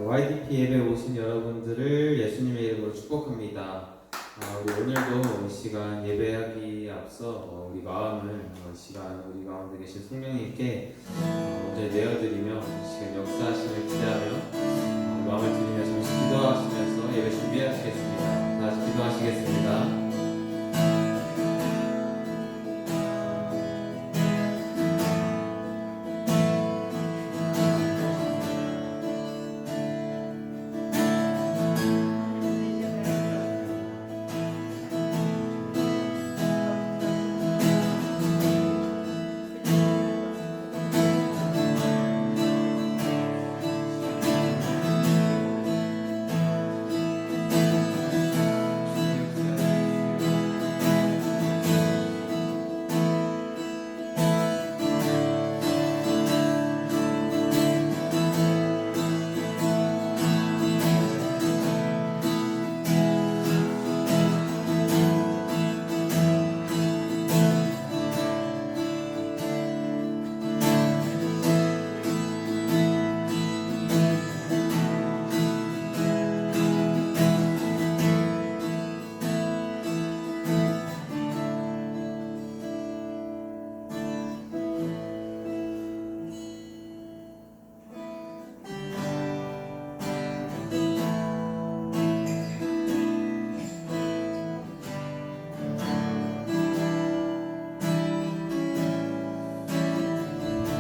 YDP 예배 오신 여러분들을 예수님의 이름으로 축복합니다. 우리 오늘도 이 시간 예배하기 앞서 우리 마음을 이 시간 우리 가운데 계신 성령님께 먼저 내어드리며 이 시간 역사하심을 기대하며 마음을 드리며 잠시 기도하시면서 예배 준비하시겠습니다. 다시 기도하시겠습니다.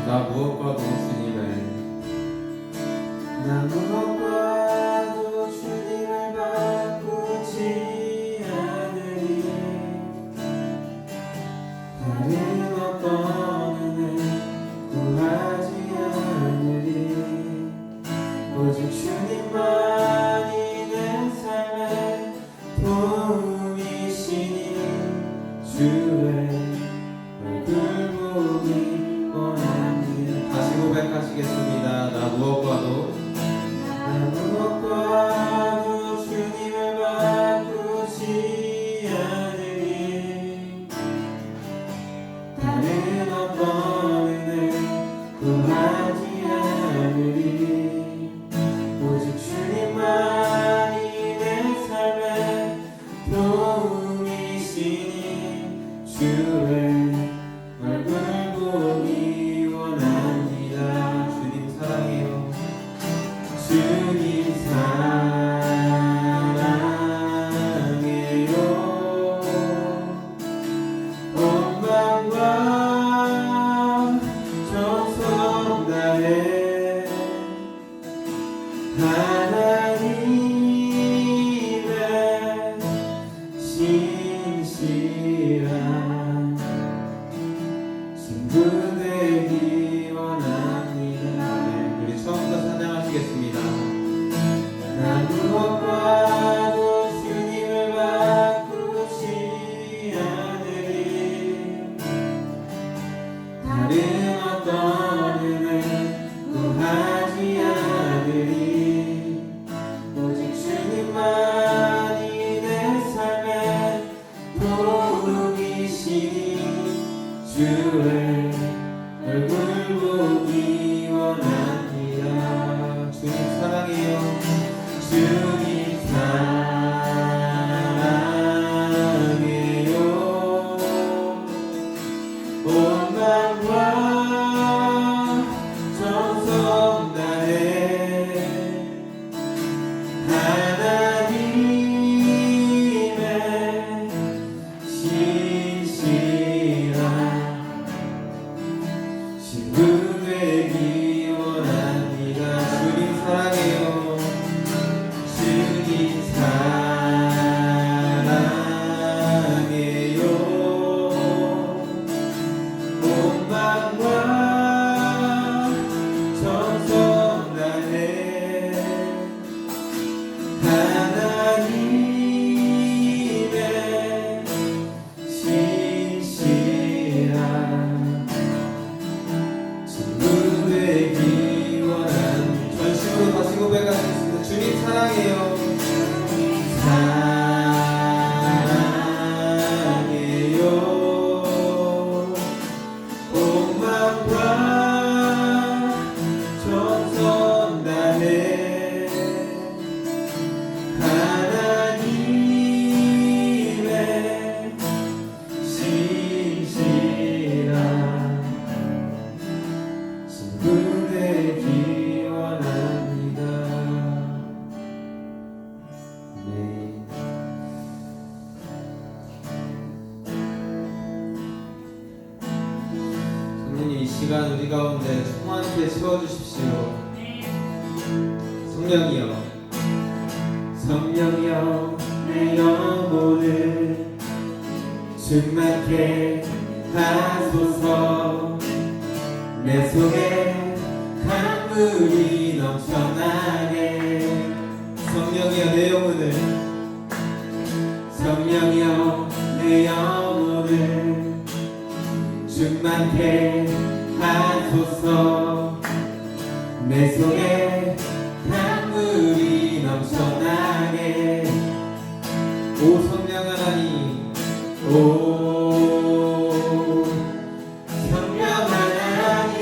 나 무엇과도 주님을 바꾸지 않으리. 다른 어떤 은혜 구하지 않으리. 오직 주님만이 내 삶의 도움이시니 주의 얼굴 보기 원합니다. 다시 고백하시겠습니다. 나 무엇과도 주님을 바꾸지 않으리. 다른 어떤 은혜 구하지 않으리. 오직 주님만이 내 삶의 도움이시니 주의 얼굴 보기 원합니다. 주님 사랑해요. 주님 사랑해요. 온 마음과 정성 다해 하나님의 신실한 친구 되기 원합니다. 우리 처음부터 찬양하시겠습니다. 나 성령이여 성령이여 내 영혼을 충만케 하소서. 내 속에 강물이 넘쳐나게. 성령이여 내 영혼을 성령이여 내 영혼을 충만케 하소서. 내 속에 강물이 넘쳐나게. 오 성령 하나님 오 성령 하나님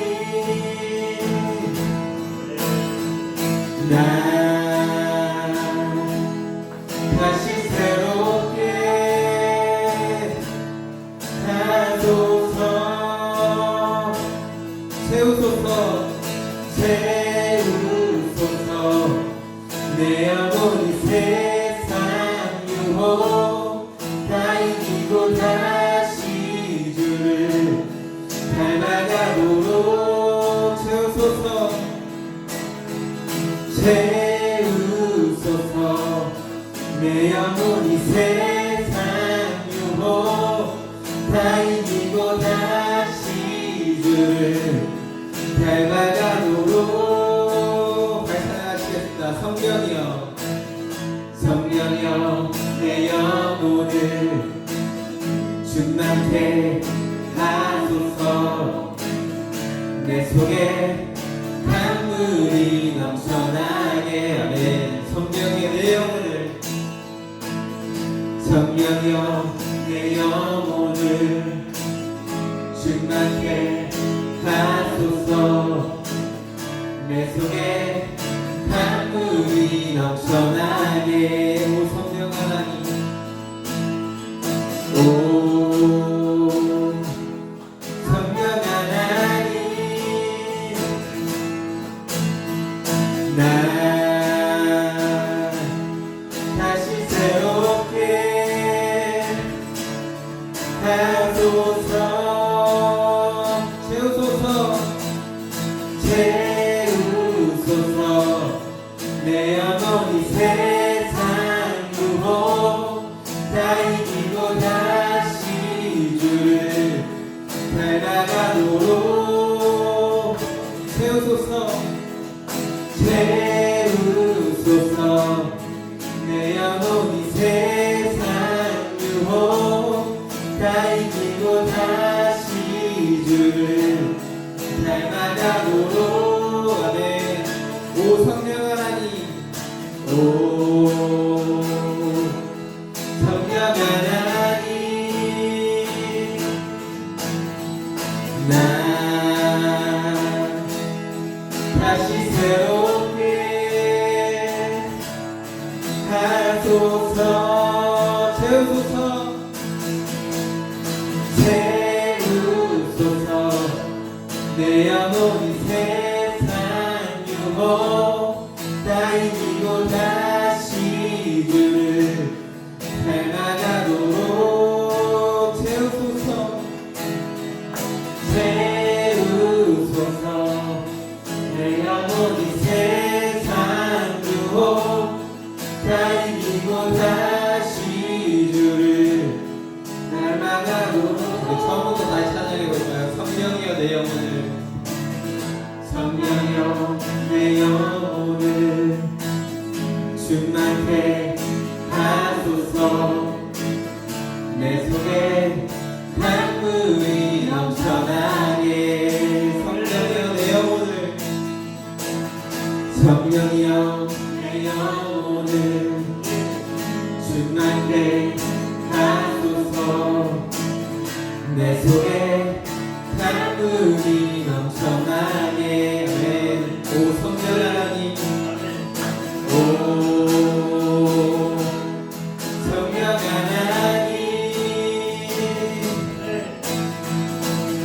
나 다시 새롭게 하소서. 채우소서 채우소서. 내 영혼이 세상 유혹 다 이기고 다시 주를 닮아가도록 채우소서 채우소서. 내 영혼이 세상 유혹 다 이기고 다시 주를 닮아가도록. 발산하시겠습니다. 성령이여 성령이여 내 영혼을 충만케 하소서. 내 속에 강물이 넘쳐나게. 아멘. 성령이여 내 영혼을 성령이여 내 영혼을 충만케 하소서. 내 속에 강물이 넘쳐나게. 오 성령 하나님 오 성령 하나님 나 다시 새롭게 하소서. 채우소서 채우소서. 내 영혼이 세상 유혹 다 이기고 다시 주를 닮아가도록 채우소서 채우소서. 내 영혼이 세상 유혹 다 이기고 다시 주를 닮아가도록. 아멘. 오 성령 하나님 오 성령 하나님 나 다시 새롭게 하소서. 채우소서 채우소서. 내 영혼이 세상 유혹 다 이기고 다시 주를 닮아가도록 채우소서 채우소서. 내 영혼이 세상 유혹 다 이기고 다시 주를 닮아가도록. 처음부터 다시 찬양해 볼까요? 성령이여 내 영혼을 성령이여 내 영혼을 충만케 하소서. 내 속에 강물이 넘쳐나게. 성령이여 내 영혼을 성령이여 내 영혼을 충만케 하소서. 내 속에 강물이 넘쳐나게. 아멘. 오 성령 하나님 오 성령 하나님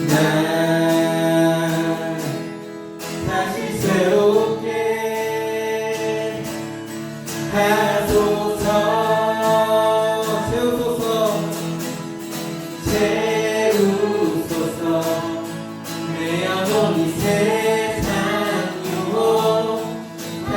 나 다시 새롭게 하소서. 채우소서 채우소서. 내 영혼이 세상 유혹 다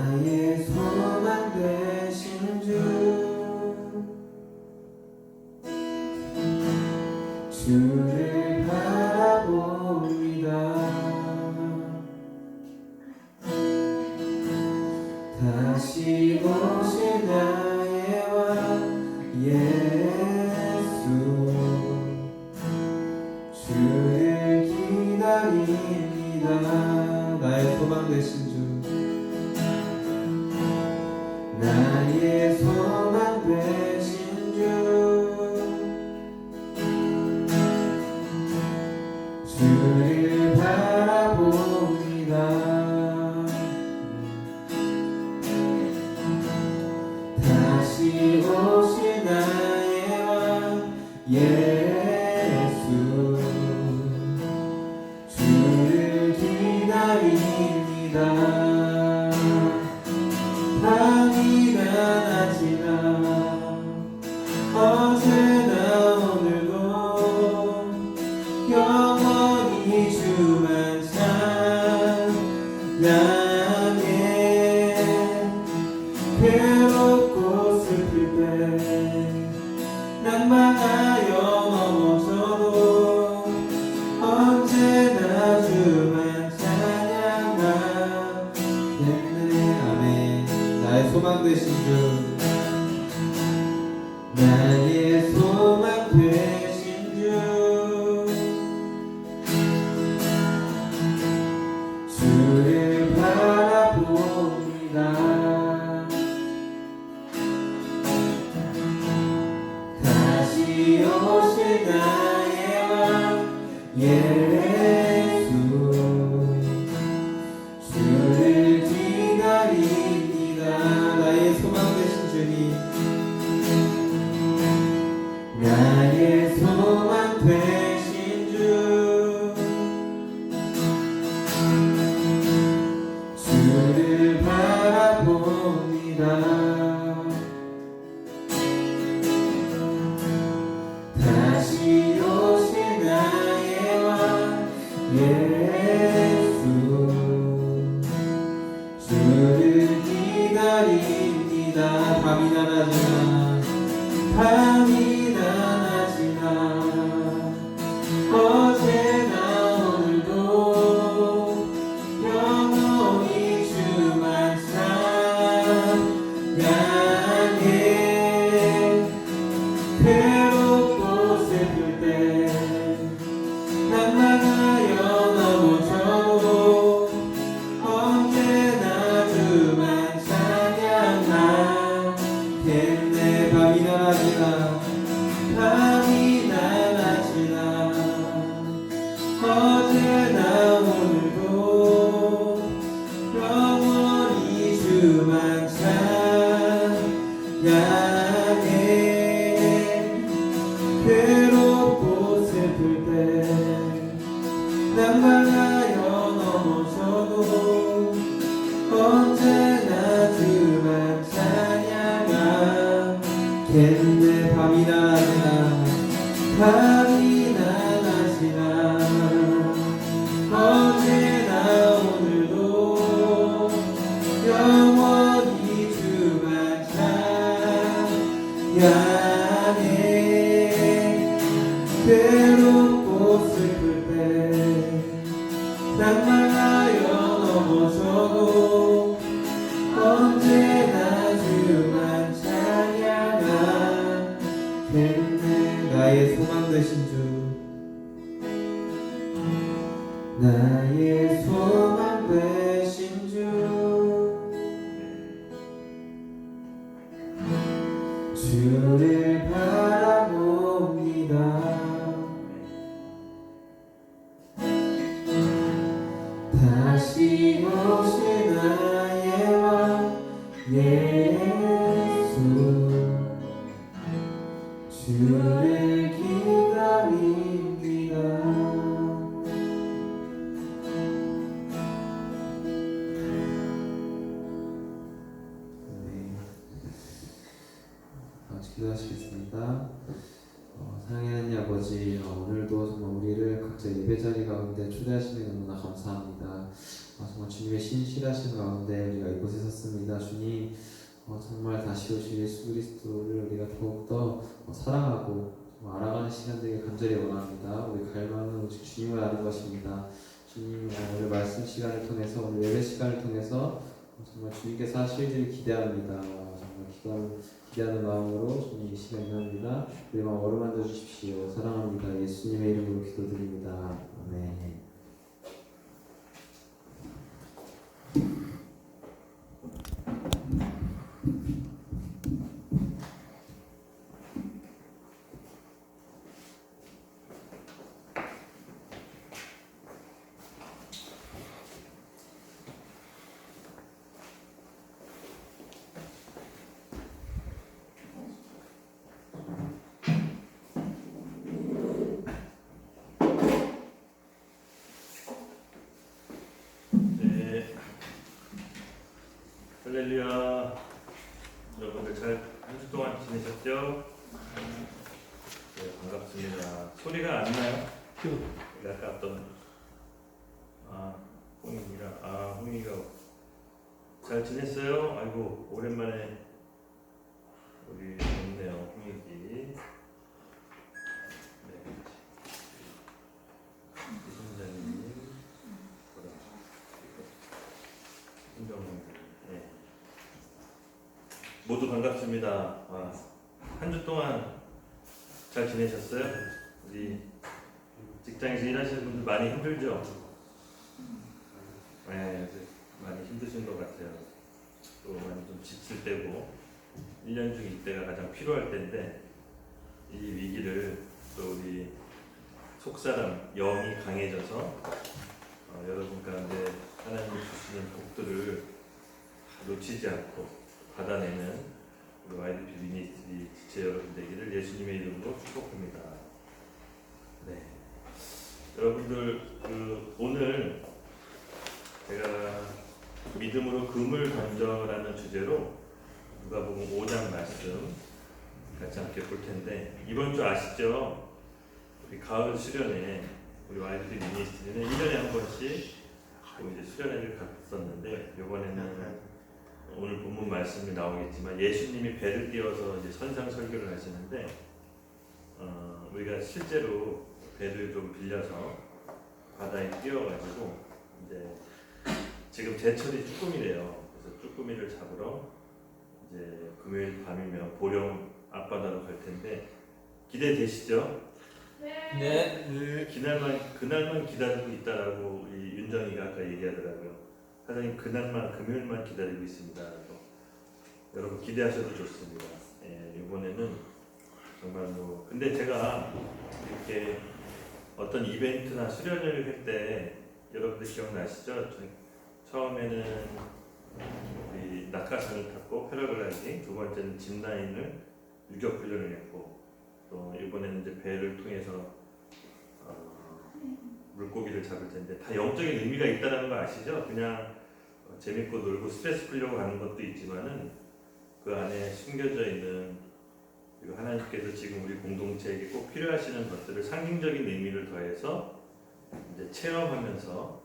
나의 소망 되신 주를 바라봅니다. 다시 오실 나의 왕 예수, 주를 기다립니다. 나의 소망 되신 주, 나의 소망 되신 주, 주를 바라봅니다. 다시 오실 나의 왕 예수, 주를 기다립니다. 밤이나 낮이나 어제나 오늘도 영원히 주만 찬양해. 괴롭고 슬플 때 난망하여 넘어져도 언제나 주만 찬양하겠네. 아멘. 나의 소망 되신 주, 나의 소망 되신 주, 주를 바라봅니다. 다시 오실 나의 왕 예수, 주를 기다립니다. 나의 소망 되신 주님, 나의 소망 되신 주, 주를 바라봅니다. 다시 오실 나의 왕 예수, 주를 기다립니다. 밤이나 낮이나 밤이나 낮이나 어제나 오늘도 영원히 주만 찬양해. 괴롭고 슬플 때 난망하여 넘어져도 언제나 주만 찬양하겠네. 밤이나 낮이나 밤이나 낮이나 어제나 오늘도 영원히 주만 찬양해. 괴롭고 슬플 때 난망하여 넘어져도 언제나 주만 찬양하겠네. 밤이나 낮이나 밤이나 낮이나 어제나 오늘도 영원히 주만 찬양해. 괴롭고 슬플 때 난망하여 넘어져도 언제나 주만 찬양하겠네. 나의 소망 되신 주, 나의 소망 되신 주, 주를 바라봅니다. 다시 오실 나의 왕 예수, 주를 기다립니다. 네. 같이 기도하시겠습니다. 사랑의 하나님 아버지, 오늘도 정말 우리를 각자 예배 자리 가운데 초대하시니 너무나 감사합니다. 정말 주님의 신실하신 가운데 우리가 이곳에 섰습니다. 주님, 정말 다시 오실 예수 그리스도를 우리가 더욱더 사랑하고 알아가는 시간 되길 간절히 원합니다. 우리 갈망은 오직 주님을 아는 것입니다. 주님, 오늘 말씀 시간을 통해서, 오늘 예배 시간을 통해서 정말 주님께서 하실 일을 기대합니다. 정말 기대하는 마음으로 주님 이 시간 인합니다. 우리 마음 어루만져 주십시오. 사랑합니다. 예수님의 이름으로 기도드립니다. 아멘. 네, 할렐루야. 여러분들 잘 한 주 동안 지내셨죠? 네, 반갑습니다. 소리가 안 나요? 아까 어떤 홍이가 잘 지냈어요? 아이고 오랜만에 우리 좋네요, 홍이기. 네, 이순자님, 네. 모두 반갑습니다. 한 주 동안 잘 지내셨어요? 우리 직장에서 일하시는 분들 많이 힘들죠? 네, 많이 힘드신 것 같아요. 또 많이 좀 지칠 때고 1년 중 이때가 가장 필요할 때인데 이 위기를 또 우리 속사람 영이 강해져서 여러분 가운데 하나님이 주시는 복들을 놓치지 않고 받아내는 우리 YDP 미니스트리 지체 여러분 되기를 예수님의 이름으로 축복합니다. 네, 여러분들 오늘 제가 믿음으로 금을 던져라는 주제로 누가복음 5장 말씀 같이 함께 볼 텐데, 이번 주 아시죠? 우리 가을 수련회 우리 YDP 미니스트리는 1년에 한 번씩 또 이제 수련회를 갔었는데, 이번에는 오늘 본문 말씀이 나오겠지만 예수님이 배를 띄워서 이제 선상 설교를 하시는데, 우리가 실제로 배를 좀 빌려서 바다에 띄워가지고 이제 지금 제철이 쭈꾸미래요. 그래서 쭈꾸미를 잡으러 이제 금요일 밤이면 보령 앞바다로 갈 텐데 기대되시죠? 네. 그날만 기다리고 있다라고 이 윤정이가 아까 얘기하더라고요. 사장님 그날만 금요일만 기다리고 있습니다. 여러분 기대하셔도 좋습니다. 예, 이번에는 정말 근데 제가 이렇게 어떤 이벤트나 수련회를 할 때 여러분들 기억나시죠? 처음에는 우리 낙하산을 탔고 패러글라이딩, 두 번째는 짚라인을 유격 훈련을 했고, 또 이번에는 이제 배를 통해서 물고기를 잡을 텐데, 다 영적인 의미가 있다는 거 아시죠? 그냥 재밌고 놀고 스트레스 풀려고 하는 것도 있지만은 그 안에 숨겨져 있는, 그리고 하나님께서 지금 우리 공동체에게 꼭 필요하시는 것들을 상징적인 의미를 더해서 이제 체험하면서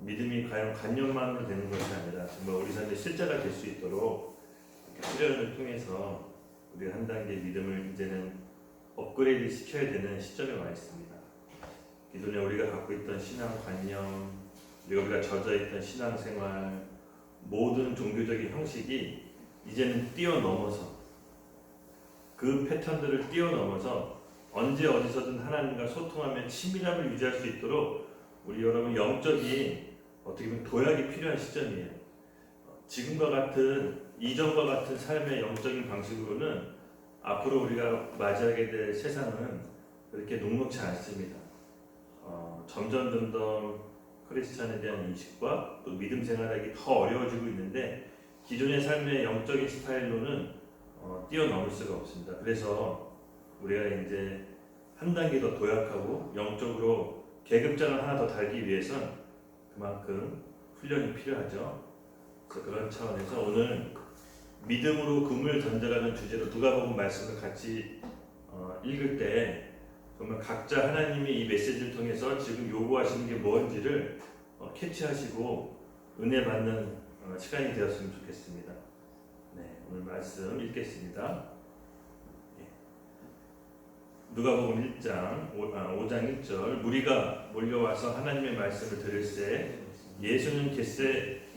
믿음이 과연 관념만으로 되는 것이 아니라 정말 우리 삶의 실제가 될 수 있도록 수련을 통해서 우리 한 단계 믿음을 이제는 업그레이드 시켜야 되는 시점에 와 있습니다. 기존에 우리가 갖고 있던 신앙관념, 그리고 우리가 젖어있던 신앙생활, 모든 종교적인 형식이 이제는 뛰어넘어서, 그 패턴들을 뛰어넘어서 언제 어디서든 하나님과 소통하며 친밀함을 유지할 수 있도록 우리 여러분 영적인 어떻게 보면 도약이 필요한 시점이에요. 지금과 같은, 이전과 같은 삶의 영적인 방식으로는 앞으로 우리가 맞이하게 될 세상은 그렇게 녹록지 않습니다. 점점 크리스찬에 대한 인식과 또 믿음 생활하기 더 어려워지고 있는데, 기존의 삶의 영적인 스타일로는 뛰어넘을 수가 없습니다. 그래서 우리가 이제 한 단계 더 도약하고 영적으로 계급장을 하나 더 달기 위해선 그만큼 훈련이 필요하죠. 그래서 그런 차원에서 오늘 믿음으로 금을 던져라는 주제로 누가복음 말씀을 같이 읽을 때 정말 각자 하나님이 이 메시지를 통해서 지금 요구하시는 게 뭔지를 캐치하시고 은혜 받는 시간이 되었으면 좋겠습니다. 네, 오늘 말씀 읽겠습니다. 누가복음 1장 5장 1절 무리가 몰려와서 하나님의 말씀을 들을새 예수는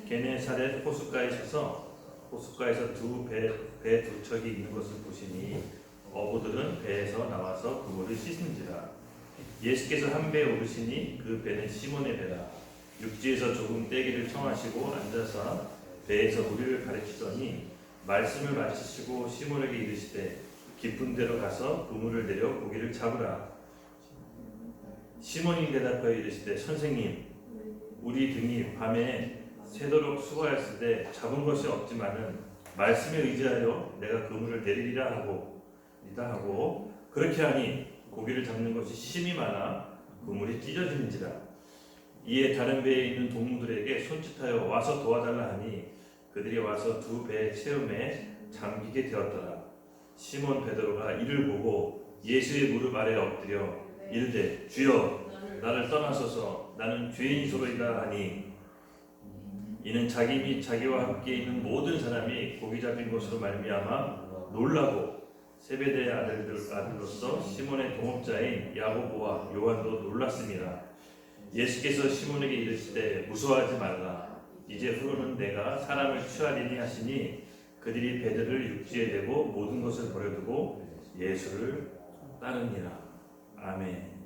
게네사렛 호숫가에 서서 호숫가에서 배 두 척이 있는 것을 보시니 어부들은 배에서 나와서 그물을 씻은지라. 예수께서 한 배에 오르시니 그 배는 시몬의 배라. 육지에서 조금 떼기를 청하시고 앉아서 배에서 우리를 가르치더니 말씀을 마치시고 시몬에게 이르시되 깊은 데로 가서 그물을 내려 고기를 잡으라. 시몬이 대답하여 이르시되 선생님 우리 등이 밤에 새도록 수고하였을 때 잡은 것이 없지만은 말씀에 의지하여 내가 그물을 내리리라 하고 그렇게 하니 고기를 잡는 것이 심히 많아 그물이 찢어지는지라. 이에 다른 배에 있는 동무들에게 손짓하여 와서 도와달라 하니 그들이 와서 두 배의 체험에 잠기게 되었더라. 시몬 베드로가 이를 보고 예수의 무릎 아래 엎드려 이르되 주여 나를 떠나소서 나는 죄인이소이다 하니 이는 자기 및 자기와 함께 있는 모든 사람이 고기 잡힌 것으로 말미암아 놀라고 세베대의 아들로서 시몬의 동업자인 야고보와 요한도 놀랐습니다. 예수께서 시몬에게 이르시되 무서워하지 말라. 이제 후로는 내가 사람을 취하리니 하시니 그들이 배들을 육지에 대고 모든 것을 버려두고 예수를 따르니라. 아멘.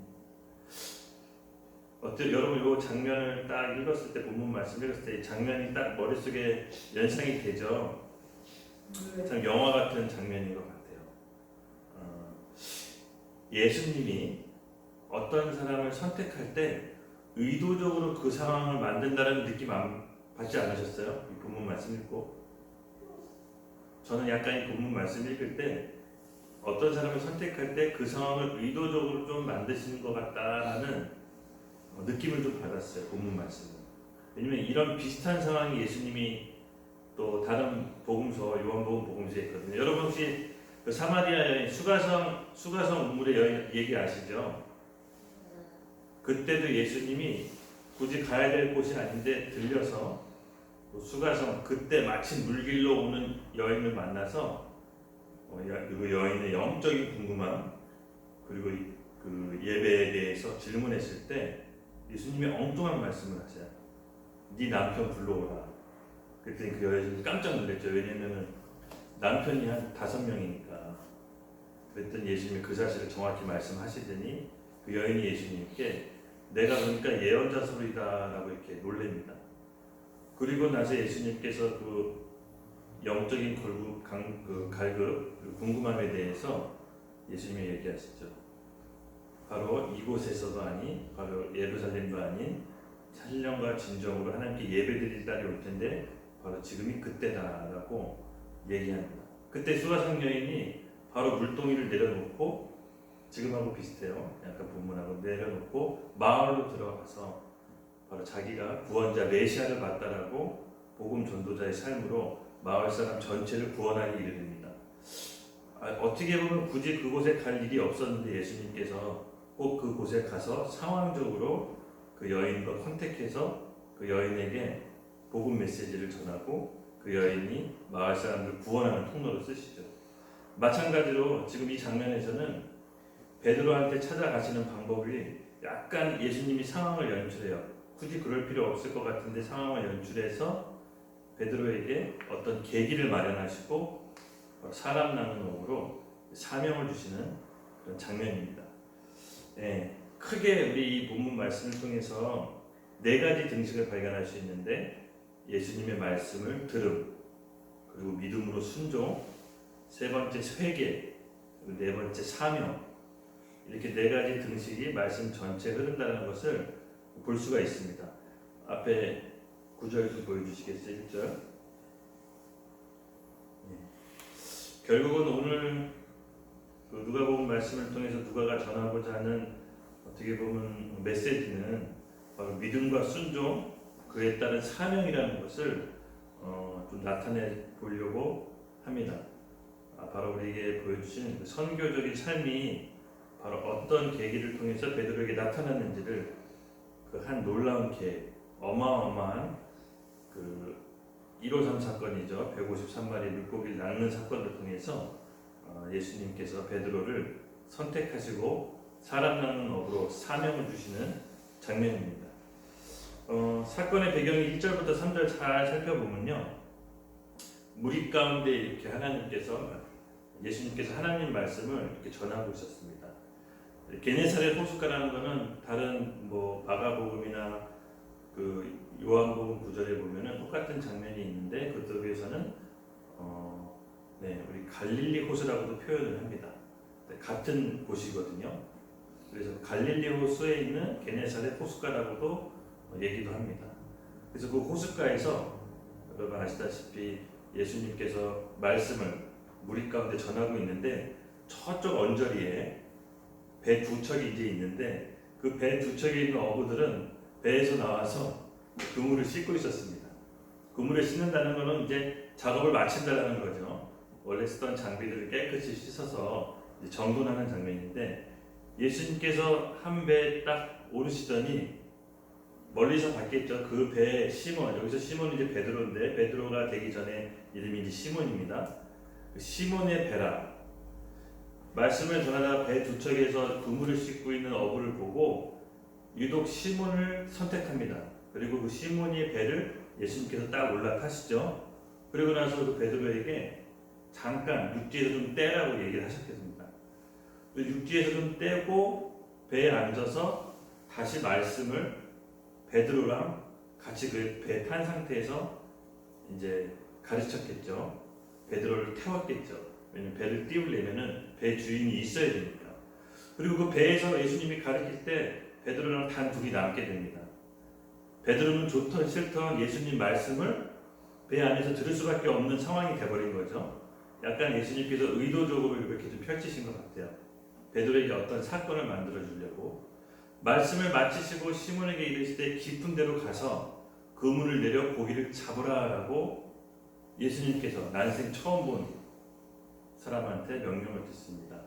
여러분 이 장면을 딱 읽었을 때 본문 말씀 읽었을 때 이 장면이 딱 머릿속에 연상이 되죠. 참 영화 같은 장면인 것 같아요. 예수님이 어떤 사람을 선택할 때 의도적으로 그 상황을 만든다는 느낌 받지 않으셨어요? 이 본문 말씀 읽고 저는 약간 이 본문 말씀 읽을 때 어떤 사람을 선택할 때 그 상황을 의도적으로 좀 만드시는 것 같다라는 느낌을 좀 받았어요. 본문 말씀은. 왜냐면 이런 비슷한 상황이 예수님이 또 다른 복음서 요한복음 복음서에 있거든요. 여러분 혹시 그 사마리아 여인 수가성 우물의 여인 얘기 아시죠? 그때도 예수님이 굳이 가야 될 곳이 아닌데 들려서 수가성 그때 마침 물길로 오는 여인을 만나서 그 여인의 영적인 궁금함 그리고 그 예배에 대해서 질문했을 때 예수님이 엉뚱한 말씀을 하세요. 네 남편 불러오라. 그랬더니 그 여인이 깜짝 놀랐죠. 왜냐면 남편이 한 5명이니까. 그랬더니 예수님이 그 사실을 정확히 말씀하시더니 그 여인이 예수님께 내가 보니까 예언자소리다라고 이렇게 놀랍니다. 그리고 나서 예수님께서 그 영적인 갈급, 궁금함에 대해서 예수님이 얘기하시죠. 바로 이곳에서도 아니, 바로 예루살렘도 아닌 찬양과 진정으로 하나님께 예배드릴 날이 올 텐데 바로 지금이 그때다라고 얘기합니다. 그때 수가성 여인이 바로 물동이를 내려놓고 지금하고 비슷해요. 약간 본문하고 내려놓고 마을로 들어가서 바로 자기가 구원자 메시아를 봤다라고 복음 전도자의 삶으로 마을 사람 전체를 구원하기 이르릅니다. 어떻게 보면 굳이 그곳에 갈 일이 없었는데 예수님께서 꼭 그곳에 가서 상황적으로 그 여인과 컨택해서 그 여인에게 복음 메시지를 전하고 그 여인이 마을 사람들을 구원하는 통로로 쓰시죠. 마찬가지로 지금 이 장면에서는 베드로한테 찾아가시는 방법이 약간 예수님이 상황을 연출해요. 굳이 그럴 필요 없을 것 같은데 상황을 연출해서 베드로에게 어떤 계기를 마련하시고 사람 낳는 놈으로 사명을 주시는 그런 장면입니다. 네, 크게 우리 이 본문 말씀을 통해서 4가지 등식을 발견할 수 있는데 예수님의 말씀을 들음, 그리고 믿음으로 순종, 3번째 회개, 그리고 4번째 사명, 이렇게 4가지 등식이 말씀 전체에 흐른다는 것을 볼 수가 있습니다. 앞에 9절 좀 보여주시겠어요? 1절. 결국은 오늘 그 누가복음 말씀을 통해서 누가가 전하고자 하는 어떻게 보면 메시지는 바로 믿음과 순종, 그에 따른 사명이라는 것을 좀 나타내 보려고 합니다. 바로 우리에게 보여주신 그 선교적인 삶이 바로 어떤 계기를 통해서 베드로에게 나타났는지를 그 한 놀라운 계획, 어마어마한 그 153 사건이죠. 153마리 물고기를 낚는 사건을 통해서 예수님께서 베드로를 선택하시고 사람 낚는 업으로 사명을 주시는 장면입니다. 사건의 배경이 1절부터 3절 잘 살펴보면요, 무리 가운데 이렇게 예수님께서 하나님 말씀을 이렇게 전하고 있었습니다. 게네사렛 호숫가라는 것은 다른 뭐 마가복음이나 그 요한복음 구절에 보면은 똑같은 장면이 있는데 그쪽에서는 우리 갈릴리 호수라고도 표현을 합니다. 같은 곳이거든요. 그래서 갈릴리 호수에 있는 게네사렛 호숫가라고도 얘기도 합니다. 그래서 그 호숫가에서 여러분 아시다시피 예수님께서 말씀을 무리 가운데 전하고 있는데 저쪽 언저리에 배 두 척이 이제 있는데 그 배 두 척에 있는 어부들은 배에서 나와서 그물을 씻고 있었습니다. 그물을 씻는다는 것은 이제 작업을 마친다는 거죠. 원래 쓰던 장비들을 깨끗이 씻어서 정돈하는 장면인데 예수님께서 한 배에 딱 오르시더니 멀리서 봤겠죠. 그 배에 시몬, 여기서 시몬은 이제 베드로인데 베드로가 되기 전에 이름이 이제 시몬입니다. 그 시몬의 배라. 말씀을 전하다 배 두 척에서 그물을 씻고 있는 어부를 보고 유독 시몬을 선택합니다. 그리고 그 시몬의 배를 예수님께서 딱 올라타시죠. 그리고 나서 그 베드로에게 잠깐 육지에서 좀 떼라고 얘기를 하셨겠습니다. 육지에서 좀 떼고 배에 앉아서 다시 말씀을 베드로랑 같이 그 배 탄 상태에서 이제 가르쳤겠죠. 베드로를 태웠겠죠. 왜냐면 배를 띄우려면은 배 주인이 있어야 되니까. 그리고 그 배에서 예수님이 가르칠 때 베드로랑 단 둘이 남게 됩니다. 베드로는 좋던 싫던 예수님 말씀을 배 안에서 들을 수밖에 없는 상황이 돼버린 거죠. 약간 예수님께서 의도적으로 이렇게 좀 펼치신 것 같아요. 베드로에게 어떤 사건을 만들어 주려고. 말씀을 마치시고 시몬에게 이르시되 깊은 데로 가서 그물을 내려 고기를 잡으라라고 예수님께서 난생 처음 본 사람한테 명령을 듣습니다.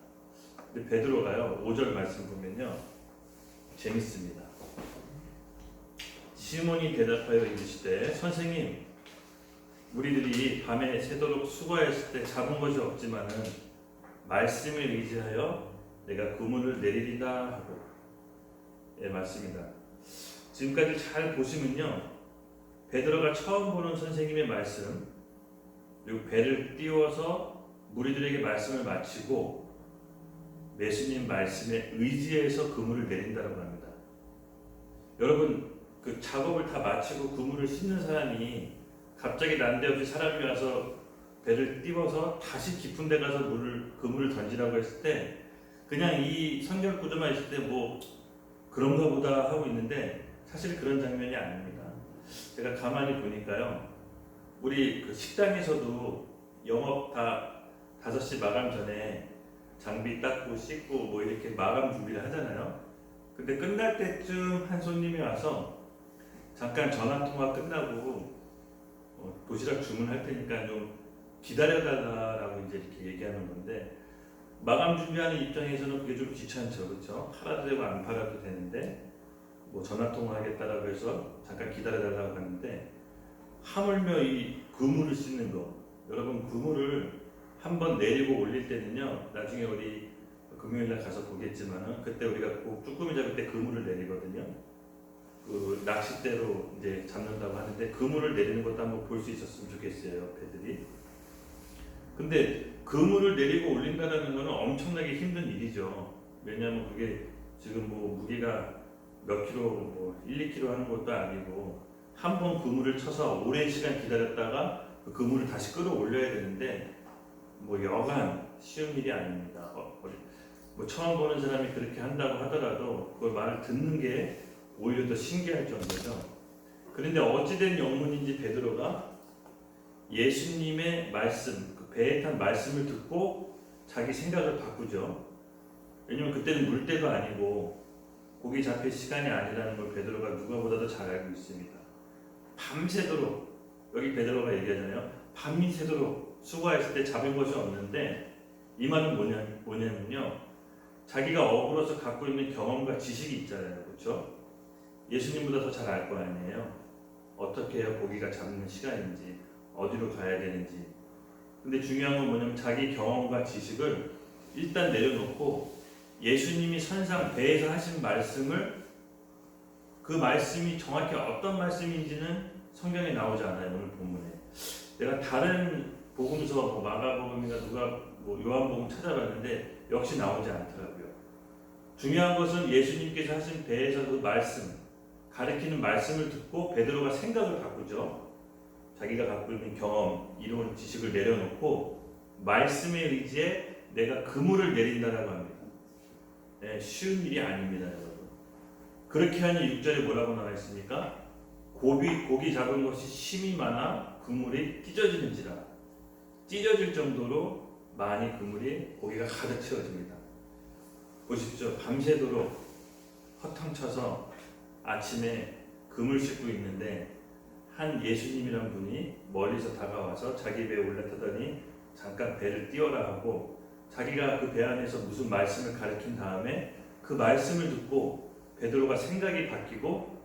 근데 베드로가요, 5절 말씀 보면요, 재밌습니다. 시몬이 대답하여 이르시되 선생님, 우리들이 밤에 새도록 수고하였을 때 잡은 것이 없지만은 말씀에 의지하여 내가 그물을 내리리다 하고, 예, 맞습니다. 지금까지 잘 보시면요, 베드로가 처음 보는 선생님의 말씀, 그리고 배를 띄워서 무리들에게 말씀을 마치고 예수님 말씀에 의지해서 그물을 내린다고 합니다. 여러분, 그 작업을 다 마치고 그물을 씻는 사람이 갑자기 난데없이 사람이 와서 배를 띄워서 다시 깊은 데 가서 그물을 던지라고 했을 때 그냥 이 성경 구조만 있을 때 뭐 그런가 보다 하고 있는데 사실 그런 장면이 아닙니다. 제가 가만히 보니까요, 우리 그 식당에서도 영업 다 5시 마감 전에 장비 닦고 씻고 뭐 이렇게 마감 준비를 하잖아요. 근데 끝날 때쯤 한 손님이 와서 잠깐 전화통화 끝나고 도시락 주문할 테니까 좀 기다려달라고 이제 이렇게 얘기하는 건데, 마감 준비하는 입장에서는 그게 좀 귀찮죠, 그렇죠? 팔아도 되고 안 팔아도 되는데 뭐 전화통화 하겠다라고 해서 잠깐 기다려달라고 하는데, 하물며 이 그물을 씻는 거, 여러분 그물을 한번 내리고 올릴 때는요, 나중에 우리 금요일날 가서 보겠지만은 그때 우리가 꼭 쭈꾸미 잡을 때 그물을 내리거든요. 그 낚싯대로 이제 잡는다고 하는데 그물을 내리는 것도 한번 볼 수 있었으면 좋겠어요, 배들이. 근데 그물을 내리고 올린다는 것은 엄청나게 힘든 일이죠. 왜냐하면 그게 지금 뭐 무게가 몇 킬로, 뭐 1, 2킬로 하는 것도 아니고 한 번 그물을 쳐서 오랜 시간 기다렸다가 그 그물을 다시 끌어올려야 되는데 뭐 여간 쉬운 일이 아닙니다. 뭐 처음 보는 사람이 그렇게 한다고 하더라도 그걸 말을 듣는 게 오히려 더 신기할 정도죠. 그런데 어찌된 영문인지 베드로가 예수님의 말씀, 그 배에 탄 말씀을 듣고 자기 생각을 바꾸죠. 왜냐면 그때는 물때도 아니고 고기 잡힐 시간이 아니라는 걸 베드로가 누가보다도 잘 알고 있습니다. 밤새도록, 여기 베드로가 얘기하잖아요. 밤새도록 수고했을 때 잡은 것이 없는데, 이 말은 뭐냐면요, 자기가 어부로서 갖고 있는 경험과 지식이 있잖아요. 그렇죠? 예수님보다 더 잘 알 거 아니에요. 어떻게 해야 고기가 잡는 시간인지, 어디로 가야 되는지. 근데 중요한 건 뭐냐면 자기 경험과 지식을 일단 내려놓고 예수님이 선상 배에서 하신 말씀을, 그 말씀이 정확히 어떤 말씀인지는 성경에 나오지 않아요. 오늘 본문에. 내가 다른 복음서, 마가복음이나 요한복음 찾아봤는데 역시 나오지 않더라고요. 중요한 것은 예수님께서 하신 배에서 그 말씀, 가르치는 말씀을 듣고 베드로가 생각을 바꾸죠. 자기가 갖고 있는 경험, 이론, 지식을 내려놓고 말씀에 의지해 내가 그물을 내린다라고 합니다. 네, 쉬운 일이 아닙니다, 여러분. 그렇게 하니 6절에 뭐라고 나와 있습니까? 고기 잡은 것이 심이 많아 그물이 찢어지는지라. 찢어질 정도로 많이 그물이 고기가 가득 채워집니다. 보십시오. 밤새도록 허탕쳐서 아침에 그물 싣고 있는데 한 예수님이란 분이 멀리서 다가와서 자기 배에 올라타더니 잠깐 배를 띄워라 하고 자기가 그 배 안에서 무슨 말씀을 가르친 다음에 그 말씀을 듣고 베드로가 생각이 바뀌고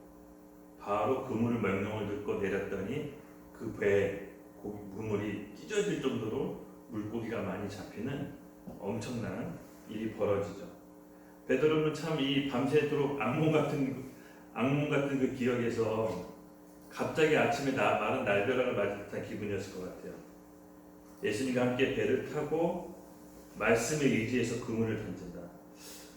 바로 그물을 명령을 듣고 내렸더니 그 배에 그물이 찢어질 정도로 물고기가 많이 잡히는 엄청난 일이 벌어지죠. 베드로는 참 이 밤새도록 악몽 같은 그 기억에서 갑자기 아침에 마른 날벼락을 맞은 듯한 기분이었을 것 같아요. 예수님과 함께 배를 타고 말씀에 의지해서 그물을 던진다.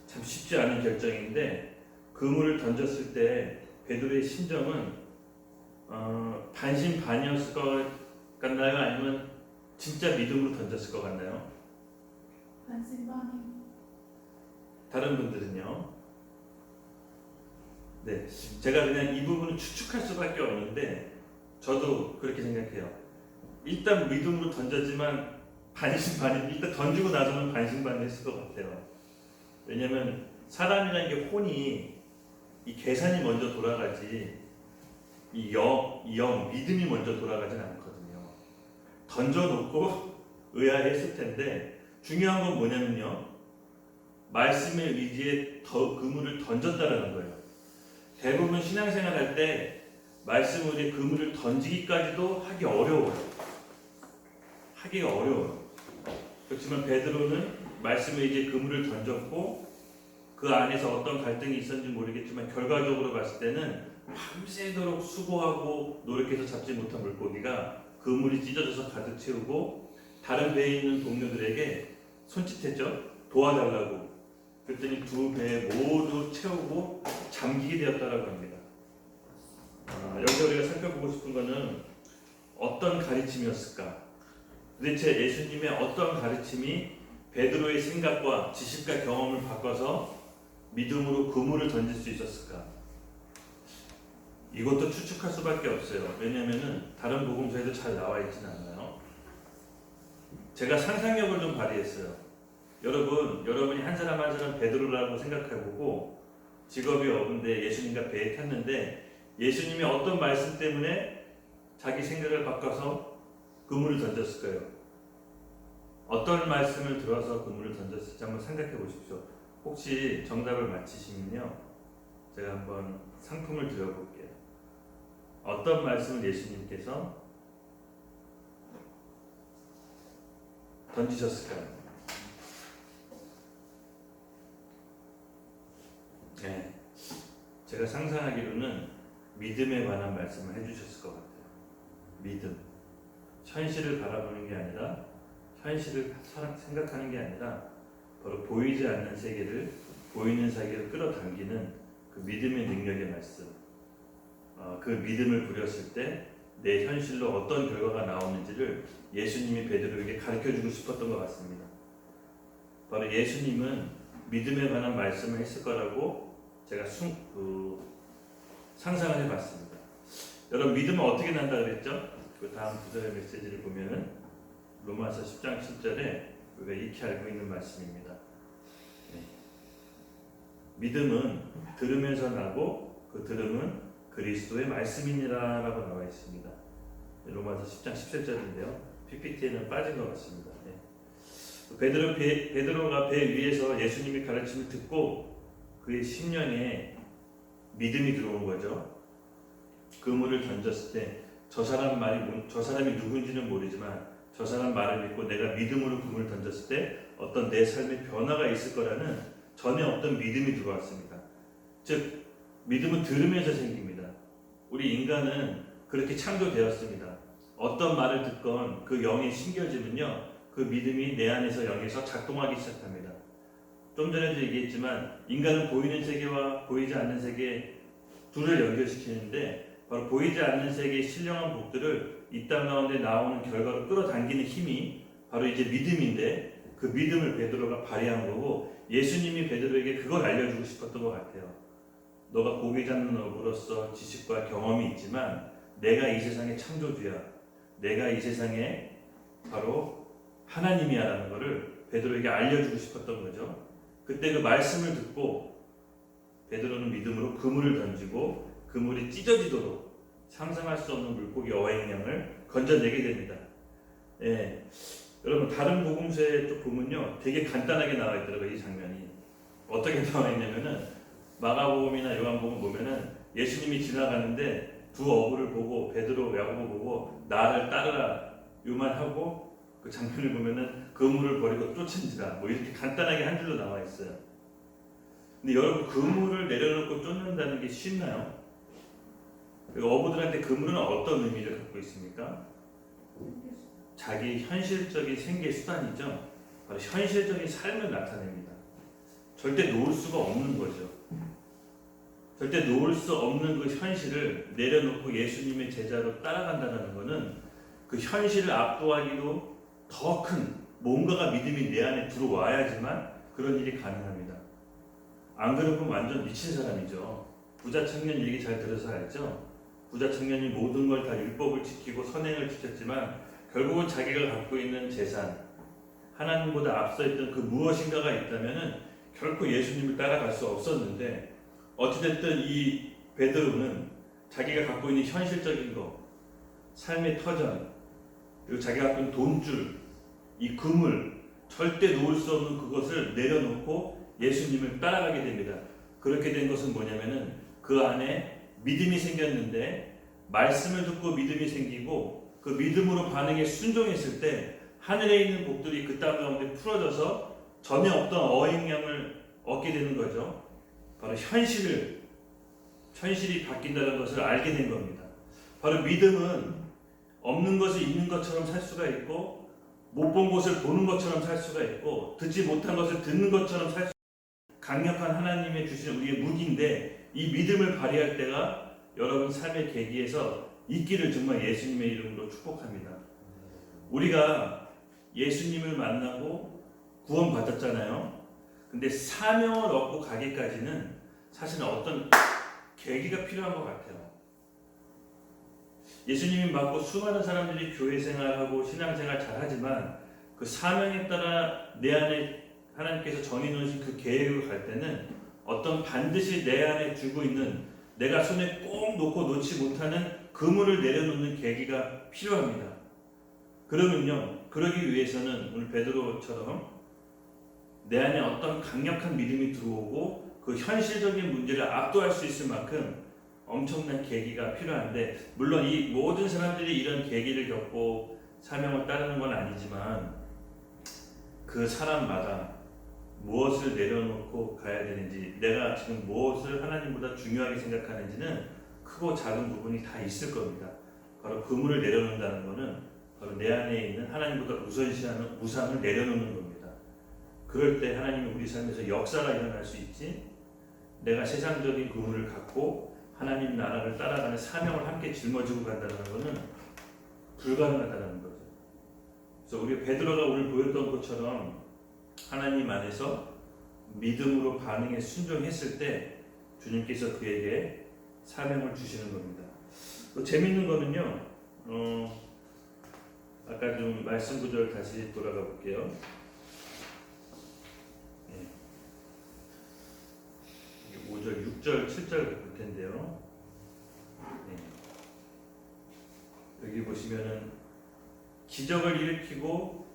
참 쉽지 않은 결정인데 그물을 던졌을 때 베드로의 심정은 반신반의였을 것 같나요? 아니면 진짜 믿음으로 던졌을 것 같나요? 반신반의. 다른 분들은요? 네, 제가 그냥 이 부분은 추측할 수밖에 없는데 저도 그렇게 생각해요. 일단 믿음으로 던졌지만 반신반의, 일단 던지고 나서는 반신반의했을 것 같아요. 왜냐하면 사람이라는 게 혼이 이 계산이 먼저 돌아가지 이 영, 믿음이 먼저 돌아가진 않거든요. 던져놓고 의아했을 텐데 중요한 건 뭐냐면요. 말씀에 의지해 그물을 던졌다라는 거예요. 대부분 신앙생활 할 때 말씀을 위해 그물을 던지기까지도 하기 어려워요. 하기가 어려워요. 그렇지만 베드로는 말씀에 이제 그물을 던졌고 그 안에서 어떤 갈등이 있었는지 모르겠지만 결과적으로 봤을 때는 밤새도록 수고하고 노력해서 잡지 못한 물고기가 그물이 찢어져서 가득 채우고 다른 배에 있는 동료들에게 손짓했죠. 도와달라고. 그랬더니 두 배 모두 채우고 잠기게 되었다라고 합니다. 여기서 우리가 살펴보고 싶은 것은 어떤 가르침이었을까? 도대체 예수님의 어떤 가르침이 베드로의 생각과 지식과 경험을 바꿔서 믿음으로 그물을 던질 수 있었을까? 이것도 추측할 수밖에 없어요. 왜냐하면 다른 복음서에도 잘 나와 있지는 않아요. 제가 상상력을 좀 발휘했어요. 여러분이 한 사람 한 사람 베드로라고 생각해보고 직업이 어부인데 예수님과 배에 탔는데 예수님이 어떤 말씀 때문에 자기 생각을 바꿔서 그물을 던졌을까요? 어떤 말씀을 들어서 그물을 던졌을지 한번 생각해 보십시오. 혹시 정답을 맞히시면요, 제가 한번 상품을 드려볼게요. 어떤 말씀을 예수님께서 던지셨을까요? 네, 제가 상상하기로는 믿음에 관한 말씀을 해주셨을 것 같아요. 믿음, 현실을 바라보는 게 아니라 현실을 생각하는 게 아니라 바로 보이지 않는 세계를 보이는 세계로 끌어당기는 그 믿음의 능력의 말씀. 그 믿음을 부렸을 때 내 현실로 어떤 결과가 나오는지를 예수님이 베드로에게 가르쳐주고 싶었던 것 같습니다. 바로 예수님은 믿음에 관한 말씀을 했을 거라고 제가 상상을 해봤습니다. 여러분, 믿음은 어떻게 난다 그랬죠? 그 다음 구절의 메시지를 보면은 로마서 10장 7절에 우리가 익히 알고 있는 말씀입니다. 네. 믿음은 들으면서 나고 그 들음은 그리스도의 말씀이니라 라고 나와 있습니다. 로마서 10장 17절인데요. PPT에는 빠진 것 같습니다. 네. 베드로가 배 위에서 예수님의 가르침을 듣고 그의 심령에 믿음이 들어온 거죠. 그물을 던졌을 때 저 사람이 누군지는 모르지만 저 사람 말을 믿고 내가 믿음으로 그물을 던졌을 때 어떤 내 삶의 변화가 있을 거라는 전에 없던 믿음이 들어왔습니다. 즉 믿음은 들으면서 생깁니다. 우리 인간은 그렇게 창조되었습니다. 어떤 말을 듣건 그 영에 심겨지면요, 그 믿음이 내 안에서 영에서 작동하기 시작합니다. 좀 전에도 얘기했지만 인간은 보이는 세계와 보이지 않는 세계 둘을 연결시키는데 바로 보이지 않는 세계의 신령한 복들을 이 땅 가운데 나오는 결과로 끌어당기는 힘이 바로 이제 믿음인데 그 믿음을 베드로가 발휘한 거고 예수님이 베드로에게 그걸 알려주고 싶었던 것 같아요. 너가 고기 잡는 어부로서 지식과 경험이 있지만 내가 이 세상의 창조주야. 내가 이 세상에 바로 하나님이야라는 것을 베드로에게 알려주고 싶었던 거죠. 그때 그 말씀을 듣고 베드로는 믿음으로 그물을 던지고 그물이 찢어지도록 상상할 수 없는 물고기 어획량을 건져내게 됩니다. 예, 여러분 다른 복음서에 또 보면요 되게 간단하게 나와 있더라고요. 이 장면이 어떻게 나와 있냐면은 마가복음이나 요한복음 보면은 예수님이 지나가는데 두 어부를 보고 베드로 야고보 보고 나를 따르라 요만 하고 그 장면을 보면은 그물을 버리고 쫓은지라 뭐 이렇게 간단하게 한 줄로 나와 있어요. 근데 여러분 그물을 내려놓고 쫓는다는 게 쉽나요? 어부들한테 그물은 어떤 의미를 갖고 있습니까? 자기 현실적인 생계 수단이죠. 바로 현실적인 삶을 나타냅니다. 절대 놓을 수가 없는 거죠. 절대 놓을 수 없는 그 현실을 내려놓고 예수님의 제자로 따라간다는 것은 그 현실을 압도하기도 더 큰 뭔가가 믿음이 내 안에 들어와야지만 그런 일이 가능합니다. 안 그러면 완전 미친 사람이죠. 부자 청년 얘기 잘 들어서 알죠? 부자 청년이 모든 걸 다 율법을 지키고 선행을 지켰지만 결국은 자기가 갖고 있는 재산, 하나님보다 앞서 있던 그 무엇인가가 있다면은 결코 예수님을 따라갈 수 없었는데 어찌됐든 이 베드로는 자기가 갖고 있는 현실적인 것, 삶의 터전, 그리고 자기가 갖고 있는 돈줄, 이 그물, 절대 놓을 수 없는 그것을 내려놓고 예수님을 따라가게 됩니다. 그렇게 된 것은 뭐냐면은 그 안에 믿음이 생겼는데 말씀을 듣고 믿음이 생기고 그 믿음으로 반응에 순종했을 때 하늘에 있는 복들이 그 땅 가운데 풀어져서 전에 없던 어획량을 얻게 되는 거죠. 바로 현실이 바뀐다는 것을 알게 된 겁니다. 바로 믿음은 없는 것을 있는 것처럼 살 수가 있고 못 본 것을 보는 것처럼 살 수가 있고 듣지 못한 것을 듣는 것처럼 살 수 있고 강력한 하나님의 주신 우리의 무기인데 이 믿음을 발휘할 때가 여러분 삶의 계기에서 있기를 정말 예수님의 이름으로 축복합니다. 우리가 예수님을 만나고 구원받았잖아요. 근데 사명을 얻고 가기까지는 사실은 어떤 계기가 필요한 것 같아요. 예수님이 맞고 수많은 사람들이 교회 생활하고 신앙생활 잘하지만 그 사명에 따라 내 안에 하나님께서 정해놓으신 그 계획을 갈 때는 어떤 반드시 내 안에 주고 있는 내가 손에 꼭 놓고 놓지 못하는 그물을 내려놓는 계기가 필요합니다. 그러면요, 그러기 위해서는 오늘 베드로처럼 내 안에 어떤 강력한 믿음이 들어오고 그 현실적인 문제를 압도할 수 있을 만큼 엄청난 계기가 필요한데 물론 이 모든 사람들이 이런 계기를 겪고 사명을 따르는 건 아니지만 그 사람마다 무엇을 내려놓고 가야 되는지 내가 지금 무엇을 하나님보다 중요하게 생각하는지는 크고 작은 부분이 다 있을 겁니다. 바로 그물을 내려놓는다는 것은 바로 내 안에 있는 하나님보다 우선시하는 우상을 내려놓는 겁니다. 그럴 때 하나님이 우리 삶에서 역사가 일어날 수 있지 내가 세상적인 그물을 갖고 하나님 나라를 따라가는 사명을 함께 짊어지고 간다는 것은 불가능하다는 거죠. 그래서 우리 베드로가 오늘 보였던 것처럼 하나님 안에서 믿음으로 반응에 순종했을 때 주님께서 그에게 사명을 주시는 겁니다. 또 재밌는 거는요. 아까 좀 말씀 구절 다시 돌아가 볼게요. 5절, 6절, 7절 볼 텐데요. 여기 보시면은 기적을 일으키고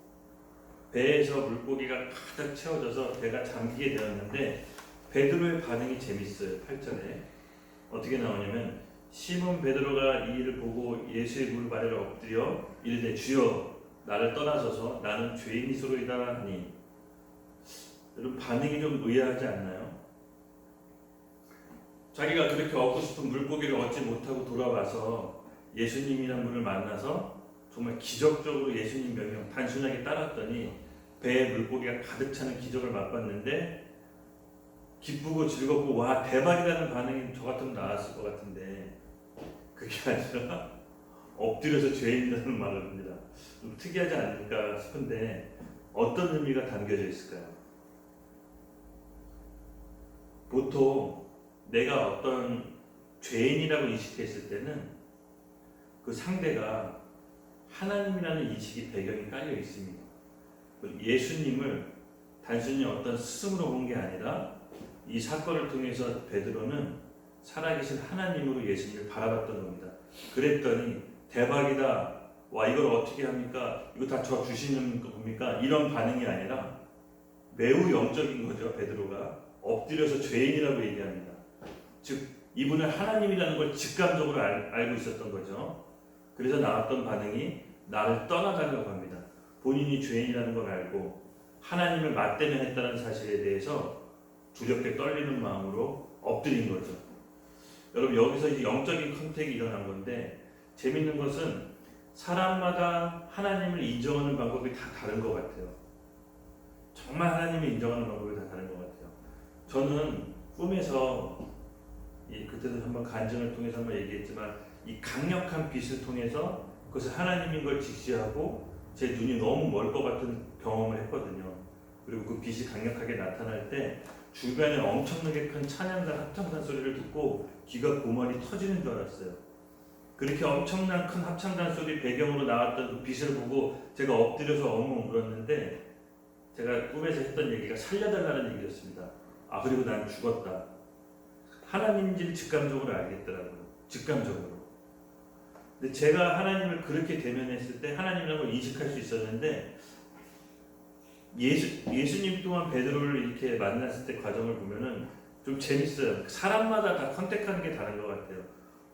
배에서 물고기가 가득 채워져서 배가 잠기게 되었는데 베드로의 반응이 재밌어요. 8절에 어떻게 나오냐면 시몬 베드로가 이 일을 보고 예수의 무릎 아래로 엎드려 이르되 주여 나를 떠나소서 나는 죄인이소로이다 하니. 여러분 반응이 좀 의아하지 않나요? 자기가 그렇게 얻고 싶은 물고기를 얻지 못하고 돌아와서 예수님이란 분을 만나서 정말 기적적으로 예수님 명령 단순하게 따랐더니 배에 물고기가 가득 차는 기적을 맛봤는데 기쁘고 즐겁고 와 대박이라는 반응이 저 같으면 나왔을 것 같은데 그게 아니라 엎드려서 죄인이라는 말을 합니다. 좀 특이하지 않을까 싶은데 어떤 의미가 담겨져 있을까요? 보통 내가 어떤 죄인이라고 인식했을 때는 그 상대가 하나님이라는 인식이 배경이 깔려 있습니다. 예수님을 단순히 어떤 스승으로 본 게 아니라 이 사건을 통해서 베드로는 살아계신 하나님으로 예수님을 바라봤던 겁니다. 그랬더니 대박이다. 와 이걸 어떻게 합니까? 이거 다 저 주시는 겁니까? 이런 반응이 아니라 매우 영적인 거죠. 베드로가 엎드려서 죄인이라고 얘기합니다. 즉 이분은 하나님이라는 걸 직감적으로 알고 있었던 거죠. 그래서 나왔던 반응이 나를 떠나가려고 합니다. 본인이 죄인이라는 걸 알고 하나님을 맞대면했다는 사실에 대해서 두렵게 떨리는 마음으로 엎드린 거죠. 여러분 여기서 이제 영적인 컨택이 일어난 건데 재밌는 것은 사람마다 하나님을 인정하는 방법이 다 다른 것 같아요. 정말 하나님을 인정하는 방법이 다 다른 것 같아요. 저는 꿈에서 그때도 한번 간증을 통해서 한번 얘기했지만 이 강력한 빛을 통해서 그것을 하나님인 걸 직시하고 제 눈이 너무 멀 것 같은 경험을 했거든요. 그리고 그 빛이 강력하게 나타날 때 주변에 엄청나게 큰 찬양단 합창단 소리를 듣고 귀가 고만이 터지는 줄 알았어요. 그렇게 엄청난 큰 합창단 소리 배경으로 나왔던 그 빛을 보고 제가 엎드려서 엉엉 울었는데 제가 꿈에서 했던 얘기가 살려달라는 얘기였습니다. 아 그리고 난 죽었다. 하나님인지를 직감적으로 알겠더라고요. 직감적으로. 근데 제가 하나님을 그렇게 대면했을 때 하나님이라는 걸 인식할 수 있었는데 예수님 또한 베드로를 이렇게 만났을 때 과정을 보면은 좀 재밌어요. 사람마다 다 컨택하는 게 다른 것 같아요.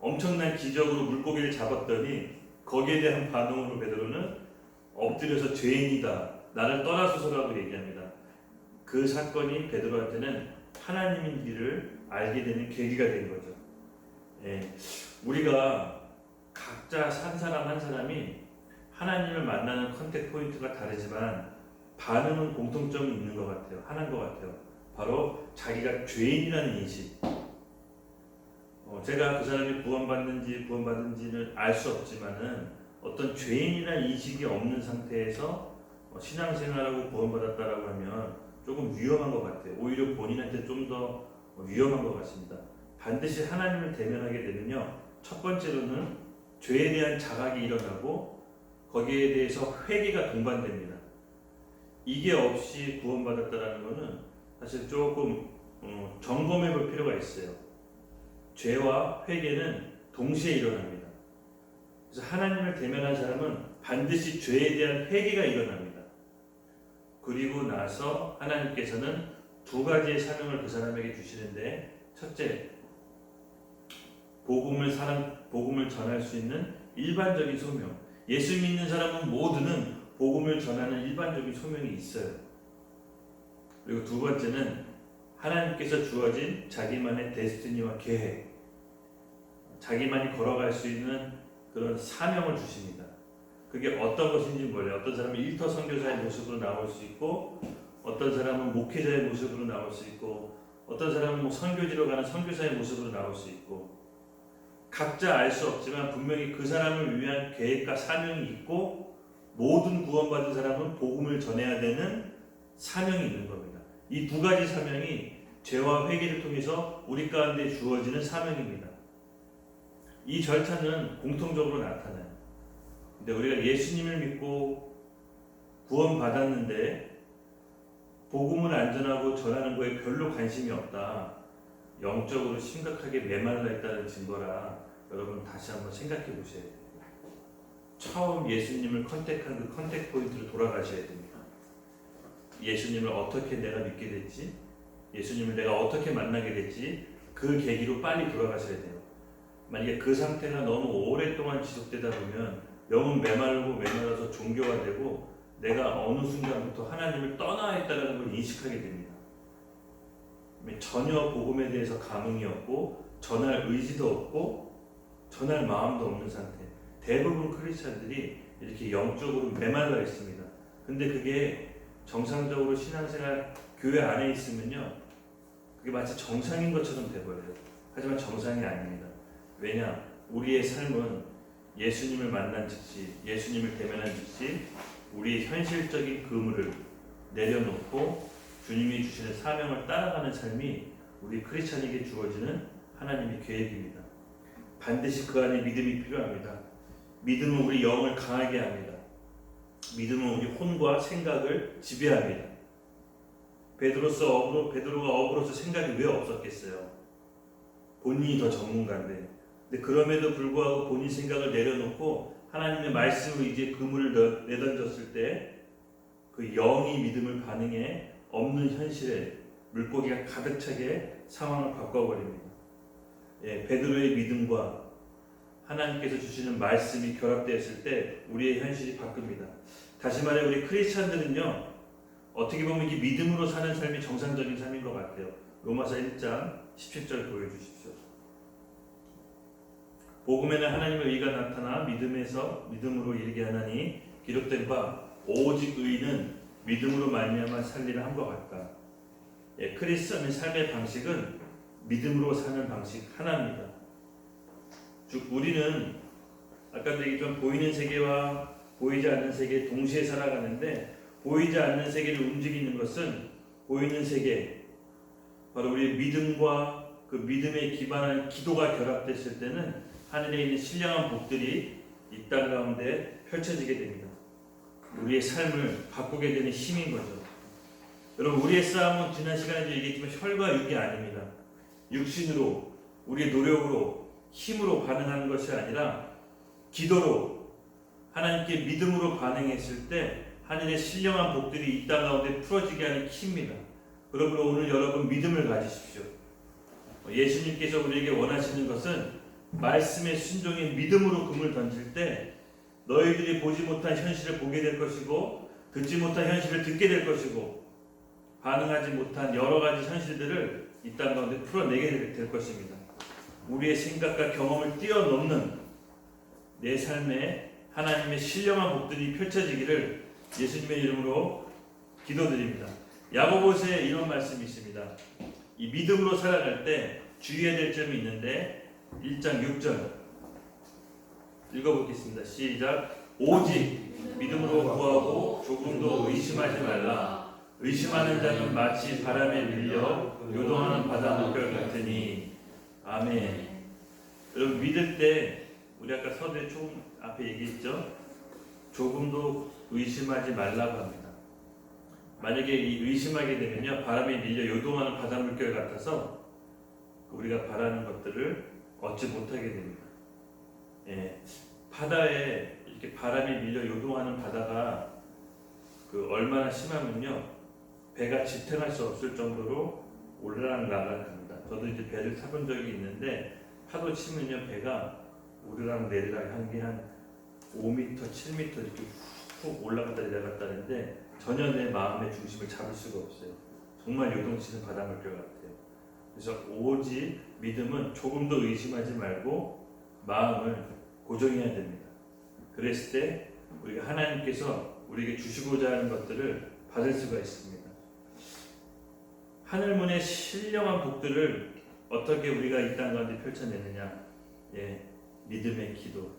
엄청난 기적으로 물고기를 잡았더니 거기에 대한 반응으로 베드로는 엎드려서 죄인이다. 나를 떠나소서라고 얘기합니다. 그 사건이 베드로한테는 하나님인지를 알게 되는 계기가 된 거죠. 예, 우리가 각자 한 사람 한 사람이 하나님을 만나는 컨택 포인트가 다르지만 반응은 공통점이 있는 것 같아요. 하나인 것 같아요. 바로 자기가 죄인이라는 인식. 제가 그 사람이 구원받은지는 알 수 없지만은 어떤 죄인이라는 인식이 없는 상태에서 신앙생활하고 구원받았다라고 하면 조금 위험한 것 같아요. 오히려 본인한테 좀 더 위험한 것 같습니다. 반드시 하나님을 대면하게 되면요. 첫 번째로는 죄에 대한 자각이 일어나고 거기에 대해서 회개가 동반됩니다. 이게 없이 구원받았다라는 것은 사실 조금 점검해 볼 필요가 있어요. 죄와 회개는 동시에 일어납니다. 그래서 하나님을 대면한 사람은 반드시 죄에 대한 회개가 일어납니다. 그리고 나서 하나님께서는 두 가지의 사명을 그 사람에게 주시는데 첫째, 복음을 전할 수 있는 일반적인 소명. 예수 믿는 사람은 모두는 복음을 전하는 일반적인 소명이 있어요. 그리고 두 번째는 하나님께서 주어진 자기만의 데스티니와 계획, 자기만이 걸어갈 수 있는 그런 사명을 주십니다. 그게 어떤 것인지 몰라요. 어떤 사람은 일터 선교사의 모습으로 나올 수 있고, 어떤 사람은 목회자의 모습으로 나올 수 있고, 어떤 사람은 선교지로 가는 선교사의 모습으로 나올 수 있고, 각자 알 수 없지만 분명히 그 사람을 위한 계획과 사명이 있고, 모든 구원받은 사람은 복음을 전해야 되는 사명이 있는 겁니다. 이 두 가지 사명이 죄와 회개를 통해서 우리 가운데 주어지는 사명입니다. 이 절차는 공통적으로 나타나요. 근데 우리가 예수님을 믿고 구원받았는데 복음을 안전하고 전하는 거에 별로 관심이 없다. 영적으로 심각하게 메말라 있다는 증거라 여러분 다시 한번 생각해 보셔야 돼요. 처음 예수님을 컨택한 그 컨택 포인트로 돌아가셔야 됩니다. 예수님을 어떻게 내가 믿게 됐지? 예수님을 내가 어떻게 만나게 됐지? 그 계기로 빨리 돌아가셔야 돼요. 만약에 그 상태가 너무 오랫동안 지속되다 보면 영은 메말라서 종교가 되고 내가 어느 순간부터 하나님을 떠나야 했다는 걸 인식하게 됩니다. 전혀 복음에 대해서 감흥이 없고 전할 의지도 없고 전할 마음도 없는 상태. 대부분 크리스찬들이 이렇게 영적으로 메말라 있습니다. 근데 그게 정상적으로 신앙생활 교회 안에 있으면요, 그게 마치 정상인 것처럼 돼버려요. 하지만 정상이 아닙니다. 왜냐? 우리의 삶은 예수님을 만난 즉시, 예수님을 대면한 즉시 우리의 현실적인 그물을 내려놓고 주님이 주시는 사명을 따라가는 삶이 우리 크리스찬에게 주어지는 하나님의 계획입니다. 반드시 그 안에 믿음이 필요합니다. 믿음은 우리 영을 강하게 합니다. 믿음은 우리 혼과 생각을 지배합니다. 베드로가 어부로서 생각이 왜 없었겠어요? 본인이 더 전문가인데. 근데 그럼에도 불구하고 본인 생각을 내려놓고 하나님의 말씀을 이제 그물을 내던졌을 때 그 영이 믿음을 반응해 없는 현실에 물고기가 가득 차게 상황을 바꿔버립니다. 예, 베드로의 믿음과 하나님께서 주시는 말씀이 결합되었을 때 우리의 현실이 바뀝니다. 다시 말해 우리 크리스찬들은요, 어떻게 보면 이게 믿음으로 사는 삶이 정상적인 삶인 것 같아요. 로마서 1장 17절 보여주십시오. 복음에는 하나님의 의가 나타나 믿음으로 이르게 하나니 기록된 바 오직 의는 믿음으로 말미암아 살리라 한 것 같다. 예, 크리스천의 삶의 방식은 믿음으로 사는 방식 하나입니다. 즉 우리는 아까도 얘기했지만 보이는 세계와 보이지 않는 세계 동시에 살아가는데, 보이지 않는 세계를 움직이는 것은 보이는 세계, 바로 우리의 믿음과 그 믿음에 기반한 기도가 결합됐을 때는 하늘에 있는 신령한 복들이 이 땅 가운데 펼쳐지게 됩니다. 우리의 삶을 바꾸게 되는 힘인 거죠. 여러분, 우리의 싸움은 지난 시간에도 얘기했지만 혈과 육이 아닙니다. 육신으로, 우리의 노력으로, 힘으로 반응하는 것이 아니라 기도로, 하나님께 믿음으로 반응했을 때 하늘의 신령한 복들이 이 땅 가운데 풀어지게 하는 키입니다. 그러므로 오늘 여러분 믿음을 가지십시오. 예수님께서 우리에게 원하시는 것은 말씀의 순종에 믿음으로 금을 던질 때 너희들이 보지 못한 현실을 보게 될 것이고 듣지 못한 현실을 듣게 될 것이고 반응하지 못한 여러 가지 현실들을 이 땅 가운데 풀어내게 될 것입니다. 우리의 생각과 경험을 뛰어넘는 내 삶에 하나님의 신령한 복들이 펼쳐지기를 예수님의 이름으로 기도드립니다. 야고보서에 이런 말씀이 있습니다. 이 믿음으로 살아갈 때 주의해야 될 점이 있는데 1장 6절 읽어보겠습니다. 시작. 오직 믿음으로 구하고 조금도 의심하지 말라. 의심하는 자는 마치 바람에 밀려 요동하는 바다 물결 같으니. 아멘. 여러분, 믿을 때 우리 아까 서두에 조금 앞에 얘기했죠. 조금도 의심하지 말라고 합니다. 만약에 이 의심하게 되면요, 바람에 밀려 요동하는 바다 물결 같아서 우리가 바라는 것들을 얻지 못하게 됩니다. 예, 바다에 이렇게 바람에 밀려 요동하는 바다가 그 얼마나 심하면요, 배가 지탱할 수 없을 정도로 오르락내리락합니다. 저도 이제 배를 타본 적이 있는데 파도 치면요, 배가 오르락 내리락 한 게 한 5m, 7m 이렇게 훅 올라갔다 내려갔다 하는데 전혀 내 마음의 중심을 잡을 수가 없어요. 정말 요동치는 바닷물결 같아요. 그래서 오직 믿음은 조금도 의심하지 말고 마음을 고정해야 됩니다. 그랬을 때 우리가 하나님께서 우리에게 주시고자 하는 것들을 받을 수가 있습니다. 하늘문의 신령한 복들을 어떻게 우리가 이 땅 가운데 펼쳐내느냐? 예, 믿음의 기도.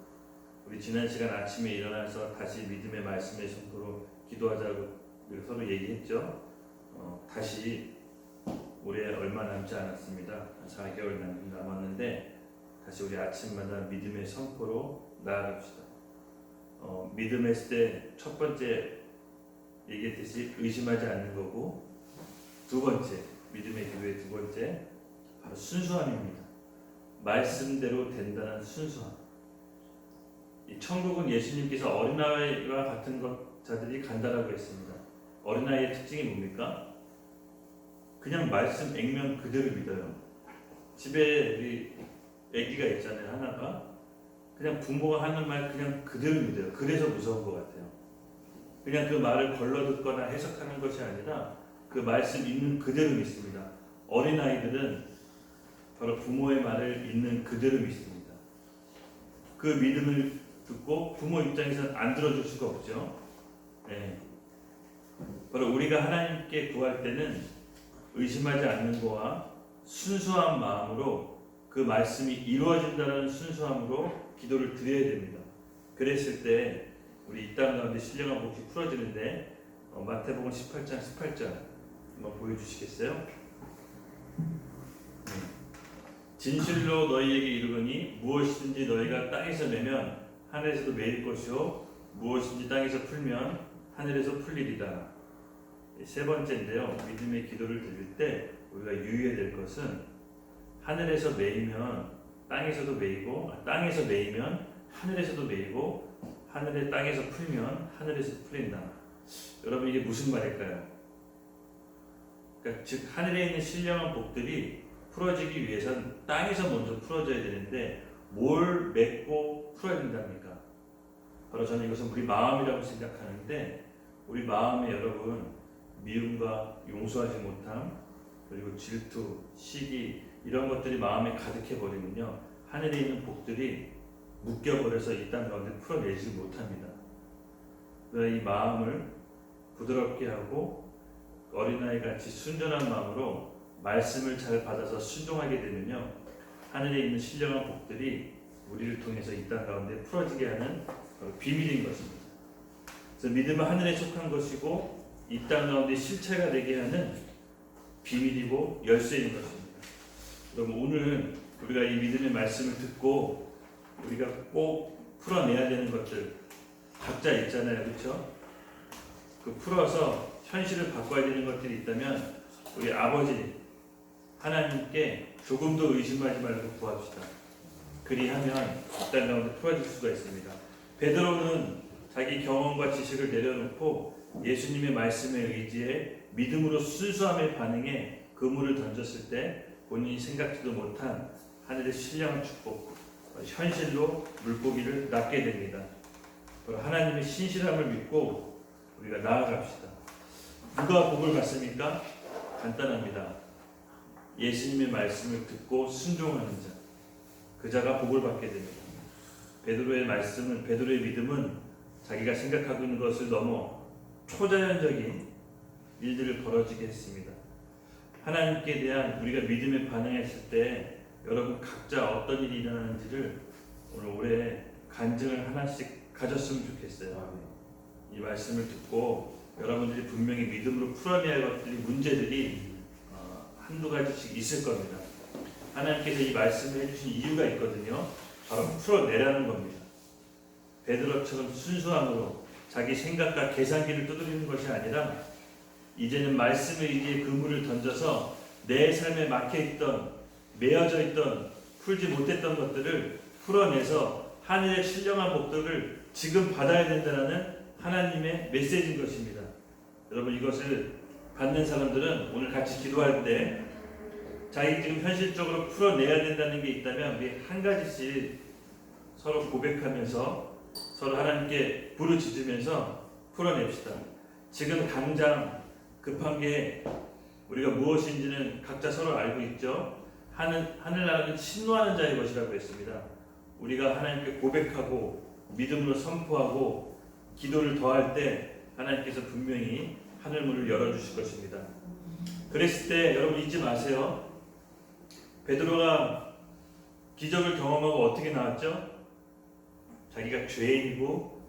우리 지난 시간 아침에 일어나서 다시 믿음의 말씀의 선포로 기도하자고 서로 얘기했죠. 다시 올해 얼마 남지 않았습니다. 한 4개월 남았는데 다시 우리 아침마다 믿음의 선포로 나아갑시다. 믿음 했을 때 첫 번째 얘기했듯이 의심하지 않는 거고, 두 번째 믿음의 기도의 두 번째 바로 순수함입니다. 말씀대로 된다는 순수함. 이 천국은 예수님께서 어린아이와 같은 자들이 간다라고 했습니다. 어린아이의 특징이 뭡니까? 그냥 말씀 액면 그대로 믿어요. 집에 우리 아기가 있잖아요. 하나가 그냥 부모가 하는 말 그냥 그대로 믿어요. 그래서 무서운 것 같아요. 그냥 그 말을 걸러듣거나 해석하는 것이 아니라 그 말씀 있는 그대로 믿습니다. 어린아이들은 바로 부모의 말을 있는 그대로 믿습니다. 그 믿음을 듣고 부모 입장에서는 안 들어줄 수가 없죠. 네. 바로 우리가 하나님께 구할 때는 의심하지 않는 거와 순수한 마음으로 그 말씀이 이루어진다는 순수함으로 기도를 드려야 됩니다. 그랬을 때 우리 이 땅 가운데 신령한 복이 풀어지는데 마태복음 18장 18절 한번 보여주시겠어요? 진실로 너희에게 이르거니 무엇이든지 너희가 땅에서 내면 하늘에서도 매일 것이요 무엇인지 땅에서 풀면 하늘에서 풀리리다. 세 번째인데요. 믿음의 기도를 드릴 때 우리가 유의해야 될 것은 하늘에서 매이면 땅에서도 매이고 땅에서 매이면 하늘에서도 매이고 하늘에 땅에서 풀면 하늘에서 풀린다. 여러분 이게 무슨 말일까요? 그러니까 즉 하늘에 있는 신령한 복들이 풀어지기 위해선 땅에서 먼저 풀어져야 되는데 뭘 맺고 풀어야 된답니까? 바로 저는 이것은 우리 마음이라고 생각하는데 우리 마음에 여러분 미움과 용서하지 못함 그리고 질투, 시기 이런 것들이 마음에 가득해 버리면요 하늘에 있는 복들이 묶여버려서 이 땅 가운데 풀어내지 못합니다. 그래서 이 마음을 부드럽게 하고 어린아이 같이 순전한 마음으로 말씀을 잘 받아서 순종하게 되면요 하늘에 있는 신령한 복들이 우리를 통해서 이 땅 가운데 풀어지게 하는 비밀인 것입니다. 그래서 믿음은 하늘에 속한 것이고 이 땅 가운데 실체가 되게 하는 비밀이고 열쇠인 것입니다. 그럼 오늘 우리가 이 믿음의 말씀을 듣고 우리가 꼭 풀어내야 되는 것들 각자 있잖아요, 그렇죠? 그 풀어서 현실을 바꿔야 되는 것들이 있다면 우리 아버지 하나님께 조금 더 의심하지 말고 구합시다. 그리하면 이 땅 가운데 풀어질 수가 있습니다. 베드로는 자기 경험과 지식을 내려놓고 예수님의 말씀에 의지해 믿음으로 순수함의 반응에 그물을 던졌을 때 본인이 생각지도 못한 하늘의 신령한 축복, 현실로 물고기를 낚게 됩니다. 하나님의 신실함을 믿고 우리가 나아갑시다. 누가 복을 받습니까? 간단합니다. 예수님의 말씀을 듣고 순종하는 자, 그 자가 복을 받게 됩니다. 베드로의 말씀은 베드로의 믿음은 자기가 생각하고 있는 것을 넘어 초자연적인 일들을 벌어지게 했습니다. 하나님께 대한 우리가 믿음에 반응했을 때 여러분 각자 어떤 일이 일어나는지를 오늘 올해 간증을 하나씩 가졌으면 좋겠어요. 이 말씀을 듣고 여러분들이 분명히 믿음으로 풀어내야 할 것들이 문제들이 한두 가지씩 있을 겁니다. 하나님께서 이 말씀을 해주신 이유가 있거든요. 바로 풀어내라는 겁니다. 베드로처럼 순수함으로 자기 생각과 계산기를 두드리는 것이 아니라 이제는 말씀에 의지해 그물을 던져서 내 삶에 막혀있던 매어져 있던 풀지 못했던 것들을 풀어내서 하늘의 신령한 복들을 지금 받아야 된다는 하나님의 메시지인 것입니다. 여러분 이것을 받는 사람들은 오늘 같이 기도할 때 자기 지금 현실적으로 풀어내야 된다는 게 있다면 우리 한 가지씩 서로 고백하면서 서로 하나님께 부르짖으면서 풀어냅시다. 지금 당장 급한 게 우리가 무엇인지는 각자 서로 알고 있죠. 하늘나라는 침노하는 자의 것이라고 했습니다. 우리가 하나님께 고백하고 믿음으로 선포하고 기도를 더할 때 하나님께서 분명히 하늘문을 열어주실 것입니다. 그랬을 때 여러분 잊지 마세요. 베드로가 기적을 경험하고 어떻게 나왔죠? 자기가 죄인이고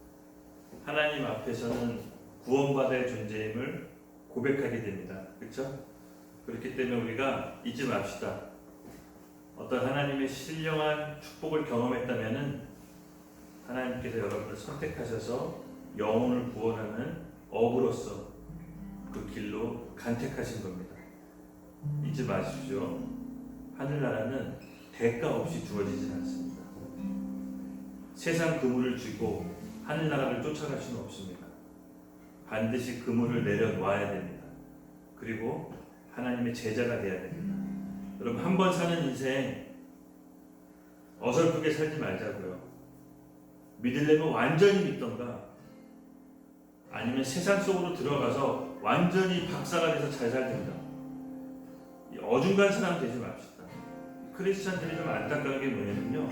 하나님 앞에서는 구원받아야 할 존재임을 고백하게 됩니다. 그렇죠? 그렇기 때문에 우리가 잊지 맙시다. 어떤 하나님의 신령한 축복을 경험했다면은 하나님께서 여러분을 선택하셔서 영혼을 구원하는 어부로서 그 길로 간택하신 겁니다. 잊지 마십시오. 하늘나라는 대가 없이 주어지지 않습니다. 세상 그물을 쥐고 하늘나라를 쫓아갈 수는 없습니다. 반드시 그물을 내려놓아야 됩니다. 그리고 하나님의 제자가 되어야 됩니다. 여러분, 한 번 사는 인생 어설프게 살지 말자고요. 믿으려면 완전히 믿던가 아니면 세상 속으로 들어가서 완전히 박사가 돼서 잘 살든가, 이 어중간 사람 되지 맙시다. 크리스찬들이 좀 안타까운 게 뭐냐면요,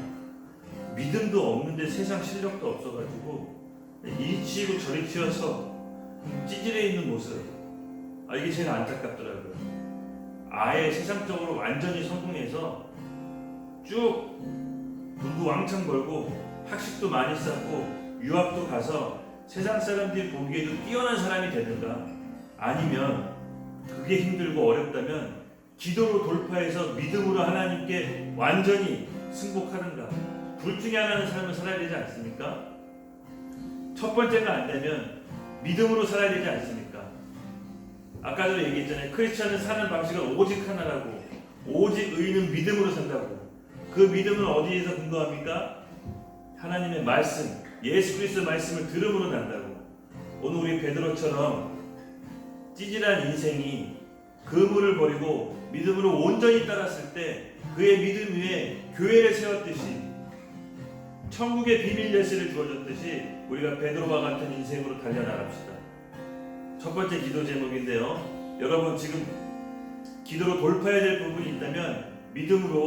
믿음도 없는데 세상 실력도 없어가지고 이리 치이고 저리 튀어서 찌질해 있는 모습, 이게 제일 안타깝더라고요. 아예 세상적으로 완전히 성공해서 쭉 돈도 왕창 벌고 학식도 많이 쌓고 유학도 가서 세상 사람들이 보기에도 뛰어난 사람이 되든가, 아니면 그게 힘들고 어렵다면 기도로 돌파해서 믿음으로 하나님께 완전히 승복하든가, 둘 중에 하나는 삶을 살아야 되지 않습니까? 첫 번째가 안 되면 믿음으로 살아야 되지 않습니까? 아까 전에 얘기했잖아요. 크리스천은 사는 방식은 오직 하나라고. 오직 의인은 믿음으로 산다고. 그 믿음은 어디에서 근거합니까? 하나님의 말씀, 예수 그리스도 말씀을 들음으로 난다고. 오늘 우리 베드로처럼 찌질한 인생이 그물을 버리고 믿음으로 온전히 따랐을 때 그의 믿음 위에 교회를 세웠듯이, 천국의 비밀 열쇠를 주어줬듯이 우리가 베드로와 같은 인생으로 달려나갑시다. 첫 번째 기도 제목인데요, 여러분 지금 기도로 돌파해야 될 부분이 있다면 믿음으로